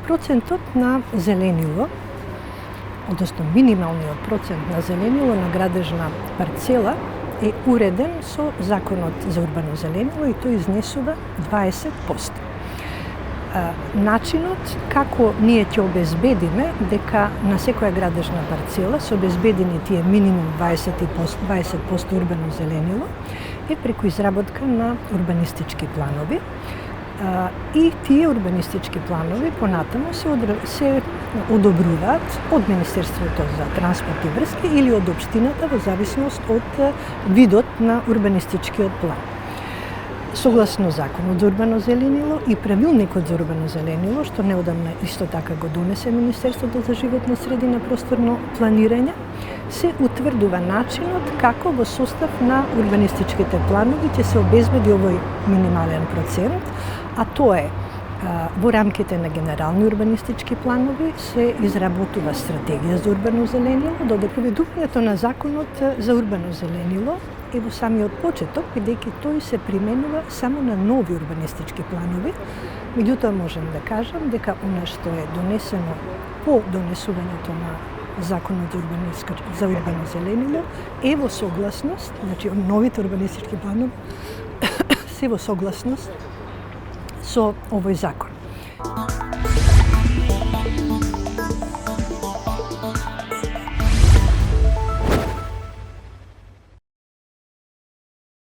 Процентот на зеленило, односно минималниот процент на зеленило на градежна парцела е уреден со Законот за урбано зеленило и тој изнесува 20%. Начинот како ние ќе обезбедиме дека на секоја градежна парцела се обезбедени тие минимум 20% урбано зеленило е преку изработка на урбанистички планови. И тие урбанистички планови понатаму се одобруваат од Министерството за транспорт и врски или од општината во зависност од видот на урбанистичкиот план. Согласно Законот за урбано зеленило и Правилникот за урбано зеленило, што неодамна исто така го донесе Министерството за животна средина просторно планирање, се утврдува начинот како во состав на урбанистичките планови ќе се обезбеди овој минимален процент, а тоа е во рамките на генерални урбанистички планови се изработува стратегија за урбано зеленило, додека ведувањето на Законот за урбано зеленило е во самиот почеток, бидејќи тој се применува само на нови урбанистички планови. Меѓутоа можам да кажам дека она што е донесено по донесувањето на Законот за урбано зеленило е во согласност, значи новите урбанистички планови се во согласност со овој закон.